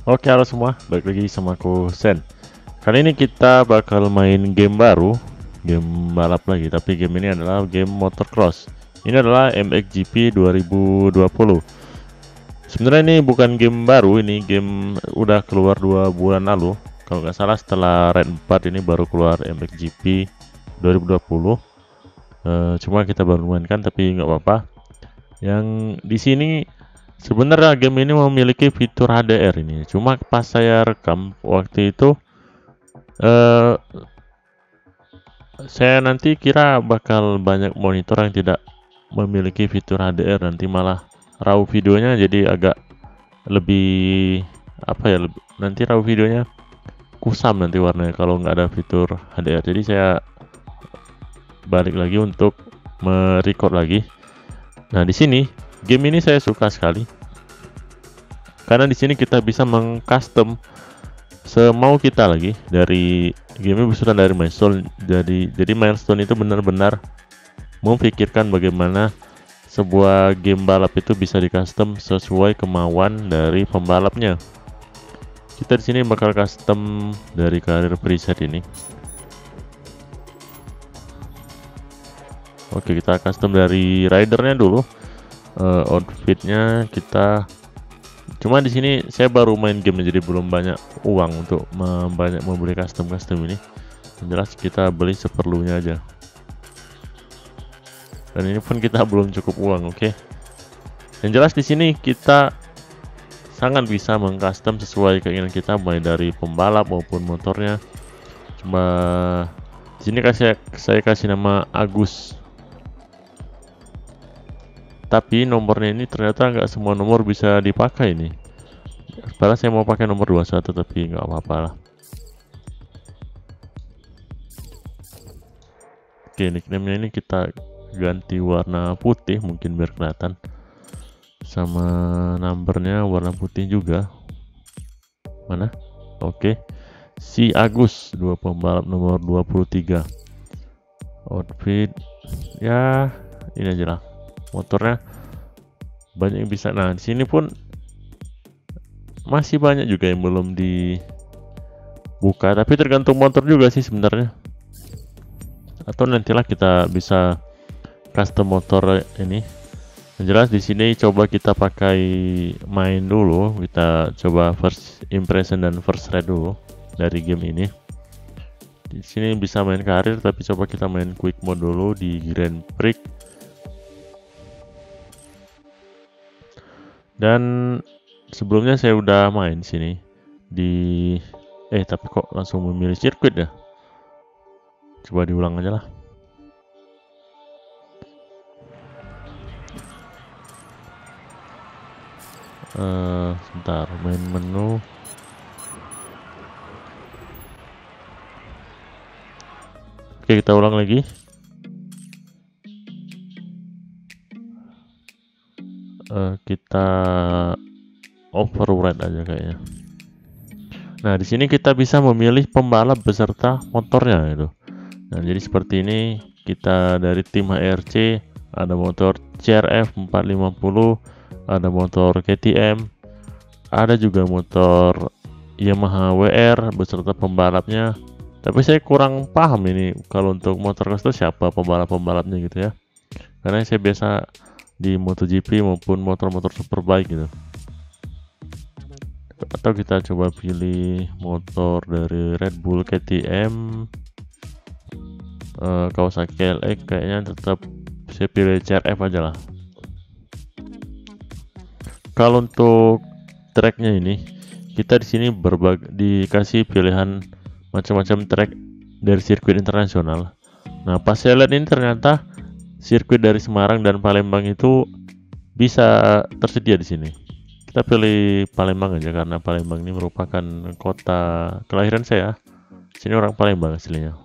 Oke, halo semua, balik lagi sama aku Sen. Kali ini kita bakal main game baru, game balap lagi, tapi game ini adalah game motocross. Ini adalah MXGP 2020. Sebenarnya ini bukan game baru, ini game udah keluar 2 bulan lalu. Kalau nggak salah setelah Red 4 ini baru keluar MXGP 2020. Cuma kita baru mainkan, tapi nggak apa-apa. Yang di sini sebenarnya game ini memiliki fitur HDR ini. Cuma pas saya rekam waktu itu, eh, saya nanti kira bakal banyak monitor yang tidak memiliki fitur HDR, nanti malah raw videonya jadi agak lebih apa ya, nanti raw videonya kusam nanti warnanya kalau nggak ada fitur HDR. Jadi saya balik lagi untuk merecord lagi. Nah, di sini game ini saya suka sekali karena di sini kita bisa mengcustom semau kita lagi. Dari game ini besutan dari milestone. Jadi milestone itu benar-benar memikirkan bagaimana sebuah game balap itu bisa di custom sesuai kemauan dari pembalapnya. Kita di sini bakal custom dari karir preset ini. Oke, kita custom dari ridernya dulu. Outfitnya kita, cuma di sini saya baru main game jadi belum banyak uang untuk banyak membeli custom ini. Yang jelas kita beli seperlunya aja. Dan ini pun kita belum cukup uang, oke. Yang jelas di sini kita sangat bisa mengcustom sesuai keinginan kita, mulai dari pembalap maupun motornya. Cuma di sini saya kasih nama Agus. Tapi nomornya ini ternyata nggak semua nomor bisa dipakai nih. Padahal saya mau pakai nomor 21, tapi nggak apa-apa lah. Oke, nickname-nya ini kita ganti warna putih mungkin biar kelihatan. Sama numbernya warna putih juga. Mana? Oke. Si Agus, dua pembalap nomor 23. Outfit ya ini aja lah. Motornya banyak yang bisa. Nah, di sini pun masih banyak juga yang belum dibuka, tapi tergantung motor juga sih sebenarnya. Atau nantilah kita bisa custom motor ini. Yang jelas di sini coba kita pakai main dulu, kita coba first impression dan first ride dulu dari game ini. Di sini bisa main karir, tapi coba kita main quick mode dulu di Grand Prix. Dan sebelumnya saya udah main sini di tapi kok langsung memilih sirkuit ya? Coba diulang aja lah. Sebentar, main menu. Oke, kita ulang lagi. Kita override aja kayaknya. Nah, di sini kita bisa memilih pembalap beserta motornya itu. Nah, jadi seperti ini, kita dari tim HRC, ada motor CRF 450, ada motor KTM, ada juga motor Yamaha WR beserta pembalapnya. Tapi saya kurang paham ini kalau untuk motor cross itu siapa pembalap-pembalapnya gitu ya. Karena saya biasa di MotoGP maupun motor-motor superbike gitu. Atau kita coba pilih motor dari Red Bull KTM, Kawasaki LX, kayaknya tetap saya pilih CRF aja lah. Kalau untuk tracknya ini, kita di sini dikasih pilihan macam-macam track dari sirkuit internasional. Nah, pas saya lihat ini ternyata sirkuit dari Semarang dan Palembang itu bisa tersedia di sini. Kita pilih Palembang aja karena Palembang ini merupakan kota kelahiran saya. Sini orang Palembang aslinya.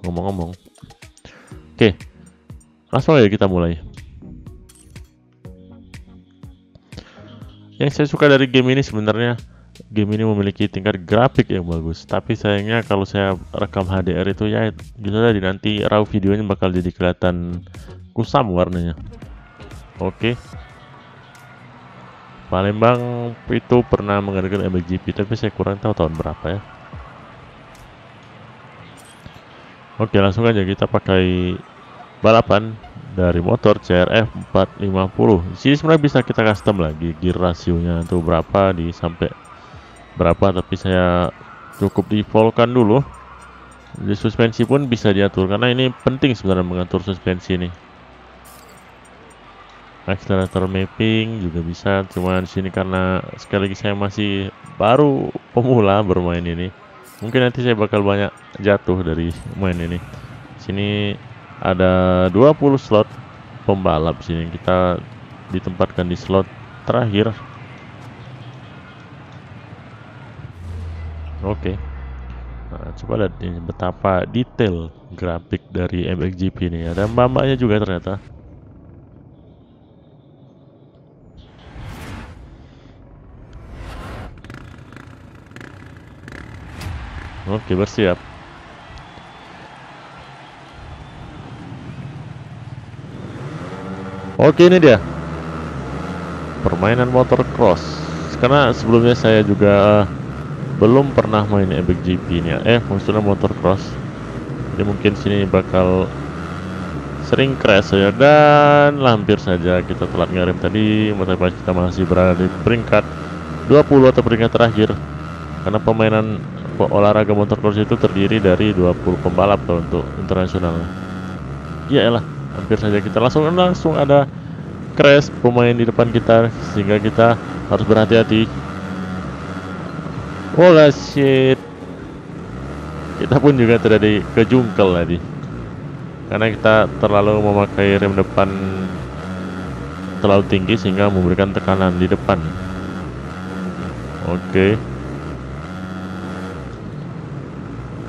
Ngomong-ngomong. Oke. Langsung aja kita mulai. Yang saya suka dari game ini sebenarnya game ini memiliki tingkat grafik yang bagus, tapi sayangnya kalau saya rekam HDR itu ya gitu tadi, nanti raw videonya bakal jadi kelihatan kusam warnanya. Oke. Palembang itu pernah mengadakan MXGP, tapi saya kurang tahu tahun berapa ya. Oke, langsung aja kita pakai balapan dari motor CRF 450. Di sini sebenarnya bisa kita custom lagi gear rasionya tuh berapa di sampai berapa, tapi saya cukup defaultkan dulu. Di suspensi pun bisa diatur karena ini penting sebenarnya mengatur suspensi ini. Accelerator mapping juga bisa, cuman sini karena sekali lagi saya masih baru pemula bermain ini, mungkin nanti saya bakal banyak jatuh dari main ini. Sini ada 20 slot pembalap, sini kita ditempatkan di slot terakhir. Oke. Nah, coba lihat ini betapa detail grafik dari MXGP ini. Ada mbak-mbaknya juga ternyata. Oke, bersiap. Oke, ini dia permainan motor cross. Karena sebelumnya saya juga belum pernah main MXGP ini ya. Maksudnya motor cross. Jadi mungkin sini bakal sering crash ya, dan hampir saja kita telat ngerem tadi. Tapi kita masih berada di peringkat 20 atau peringkat terakhir. Karena permainan olahraga motor cross itu terdiri dari 20 pembalap kalau untuk internasional. Ya elah, hampir saja kita langsung ada crash pemain di depan kita, sehingga kita harus berhati-hati. Oh shit, kita pun juga terjadi kejungkel tadi karena kita terlalu memakai rem depan terlalu tinggi sehingga memberikan tekanan di depan. Oke,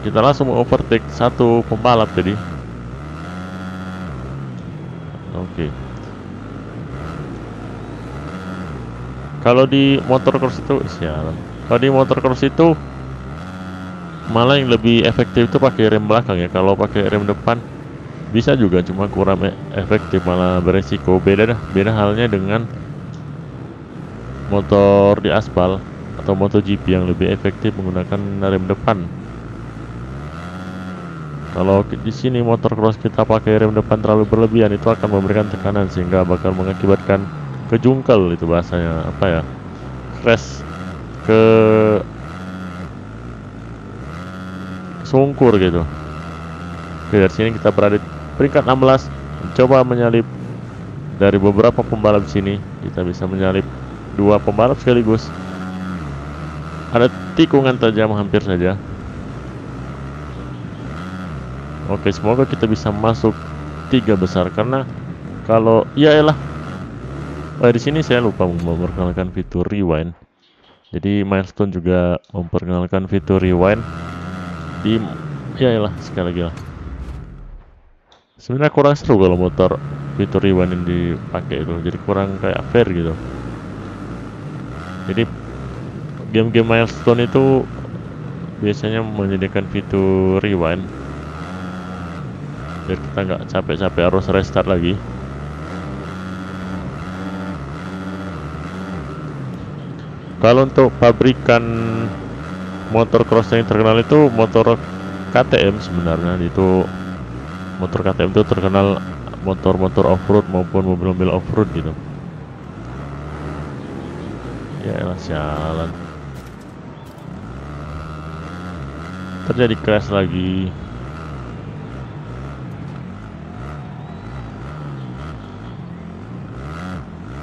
kita langsung overtake satu pembalap tadi. Oke. Kalau di motor cross itu sialan. Kalau di motor cross itu malah yang lebih efektif itu pakai rem belakang ya. Kalau pakai rem depan bisa juga, cuma kurang efektif, malah beresiko. Beda halnya dengan motor di aspal atau MotoGP yang lebih efektif menggunakan rem depan. Kalau di sini motor cross kita pakai rem depan terlalu berlebihan, itu akan memberikan tekanan sehingga bakal mengakibatkan kejungkel, itu bahasanya apa ya, crash ke sungkur gitu. Oke, dari sini kita berada di peringkat 16, mencoba menyalip dari beberapa pembalap sini. Kita bisa menyalip 2 pembalap sekaligus. Ada tikungan tajam hampir saja. Oke, semoga kita bisa masuk 3 besar, karena kalau ya elah. Di sini saya lupa memperkenalkan fitur rewind. Jadi milestone juga memperkenalkan fitur rewind di ya elah, sekali lagi lah. Sebenarnya kurang seru kalau motor fitur rewind ini dipakai itu, jadi kurang kayak fair gitu. Jadi game-game milestone itu biasanya menyediakan fitur rewind biar kita nggak capek-capek harus restart lagi. Kalau untuk pabrikan motor cross yang terkenal itu motor KTM sebenarnya. Itu motor KTM itu terkenal motor-motor off-road maupun mobil-mobil off-road gitu. Ya elah, sialan. Terjadi crash lagi.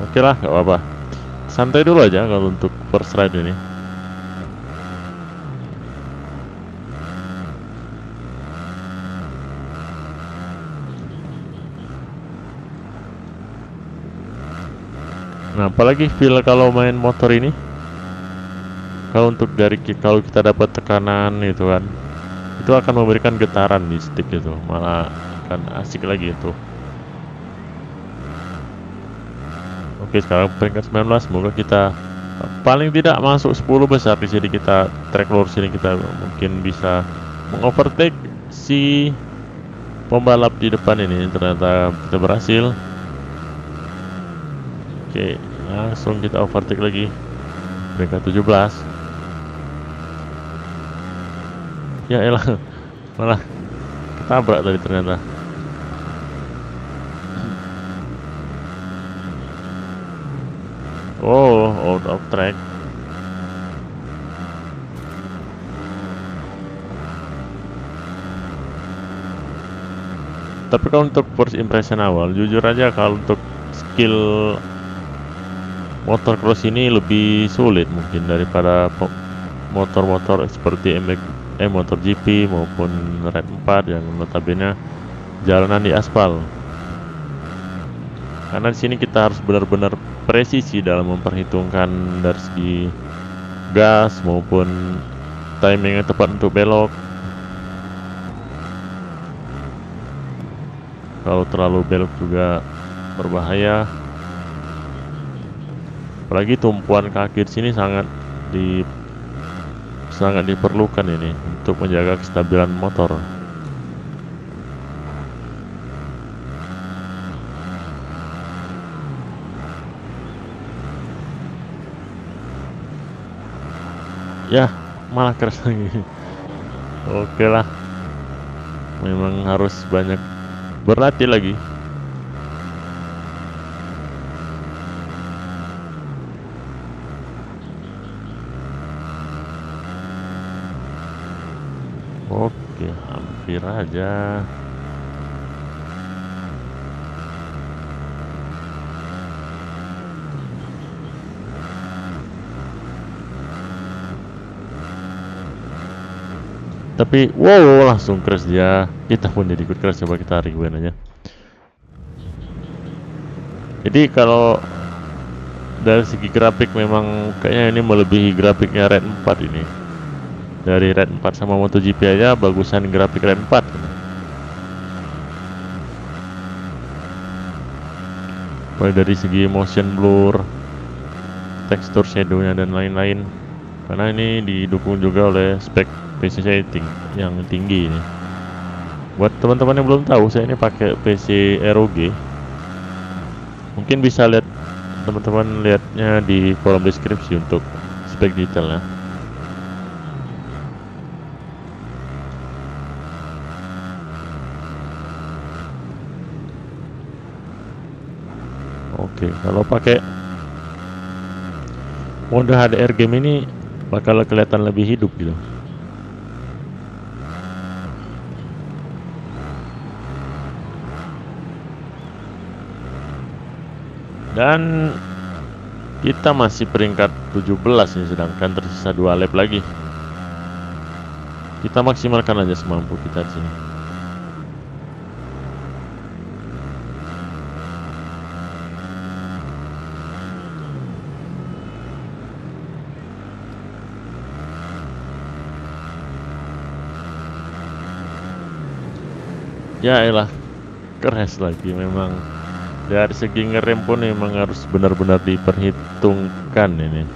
Oke lah, gak apa-apa. Santai dulu aja kalau untuk first ride ini. Nah, apalagi feel kalau main motor ini, kalau untuk kalau kita dapat tekanan gitu kan, itu akan memberikan getaran di stick gitu, malah akan asik lagi itu. Oke, sekarang peringkat 19, semoga kita paling tidak masuk 10 besar di sini. Kita track lurus sini, kita mungkin bisa mengovertake si pembalap di depan ini. Ternyata kita berhasil. Oke, Langsung kita overtake lagi. Peringkat 17. Ya elah, malah ketabrak tadi ternyata. Oh, out of track. Tapi kalau untuk first impression awal, jujur aja kalau untuk skill motor cross ini lebih sulit mungkin daripada motor-motor seperti MotoGP maupun Red 4 yang notabene jalanan di aspal. Karena di sini kita harus benar-benar presisi dalam memperhitungkan dari segi gas maupun timing yang tepat untuk belok. Kalau terlalu belok juga berbahaya. Apalagi tumpuan kaki di sini sangat diperlukan ini untuk menjaga kestabilan motor. Ya, malah keras lagi. Oke lah, memang harus banyak berlatih lagi. Oke, hampir aja. Tapi wow, langsung crash dia. Kita pun jadi ikut crash. Coba kita rewind aja. Jadi kalau dari segi grafik memang kayaknya ini melebihi grafiknya Red 4 ini. Dari Red 4 sama MotoGP aja bagusan grafik Red 4. Mulai dari segi motion blur, tekstur shadownya dan lain-lain. Karena ini didukung juga oleh spek PC saya yang tinggi ini. Buat teman-teman yang belum tahu, saya ini pakai PC ROG. Mungkin bisa lihat teman-teman lihatnya di kolom deskripsi untuk spek detailnya. Oke, kalau pakai mode HDR game ini bakal kelihatan lebih hidup gitu. Dan kita masih peringkat 17 nih, sedangkan tersisa 2 lap lagi. Kita maksimalkan aja semampu kita di sini. Ya elah, crash lagi. Memang dari segi ngerem pun memang harus benar-benar diperhitungkan ini.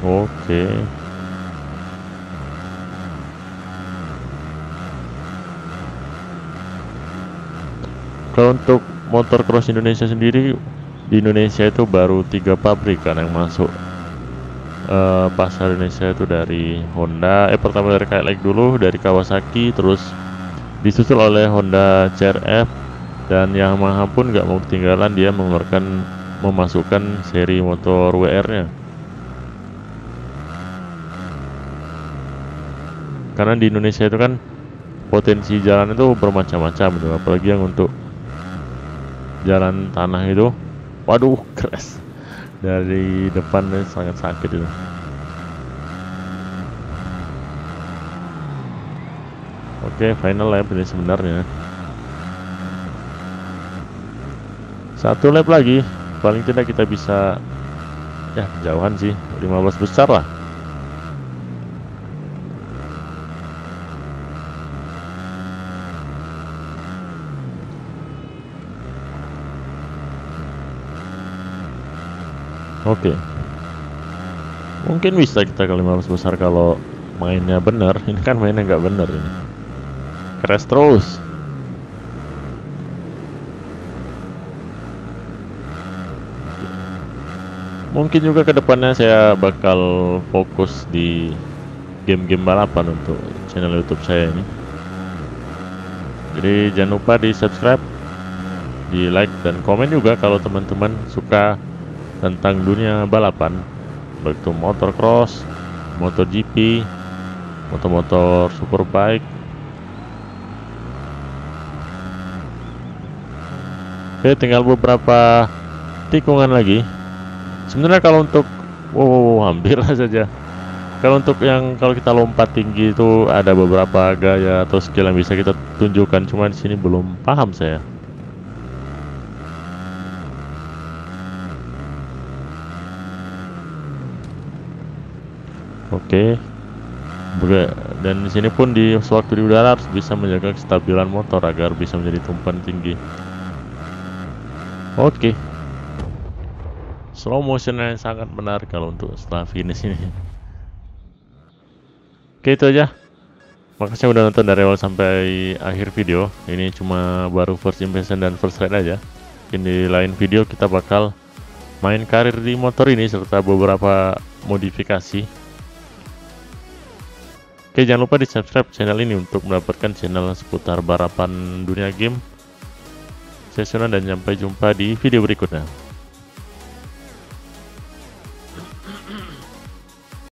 Oke. Kalau untuk motor cross Indonesia sendiri, di Indonesia itu baru 3 pabrikan yang masuk pasar Indonesia itu dari Honda. Pertama dari KLX dulu, dari Kawasaki, terus disusul oleh Honda CR-F, dan Yamaha pun nggak mau ketinggalan, dia memasukkan seri motor WR-nya. Karena di Indonesia itu kan potensi jalan itu bermacam-macam gitu, apalagi yang untuk jalan tanah itu, waduh, crash dari depan sangat sakit itu. Oke, final lap ini sebenarnya. 1 lap lagi, paling tidak kita bisa, ya jauhan sih, 15 besar lah. Oke. Mungkin bisa kita ke 15 besar kalau mainnya bener. Ini kan mainnya nggak bener ini. Crash terus. Mungkin juga kedepannya saya bakal fokus di game-game balapan untuk channel YouTube saya ini. Jadi jangan lupa di subscribe, di like dan komen juga kalau teman-teman suka tentang dunia balapan, baik itu motocross, MotoGP, motor-motor superbike. Oke, tinggal beberapa tikungan lagi. Sebenarnya kalau untuk hampir saja. Kalau untuk yang kalau kita lompat tinggi itu ada beberapa gaya atau skill yang bisa kita tunjukkan, cuma di sini belum paham saya. Oke. Dan di sini pun di sewaktu di udara harus bisa menjaga kestabilan motor agar bisa menjadi tumpuan tinggi. Oke. Slow motion yang sangat menarik kalau untuk setelah finish ini. Oke, itu aja. Makasih udah nonton dari awal sampai akhir video. Ini cuma baru first impression dan first ride aja. Mungkin di lain video kita bakal main karir di motor ini serta beberapa modifikasi. Oke, jangan lupa di subscribe channel ini untuk mendapatkan channel seputar balapan dunia game. Saya Sunan dan sampai jumpa di video berikutnya.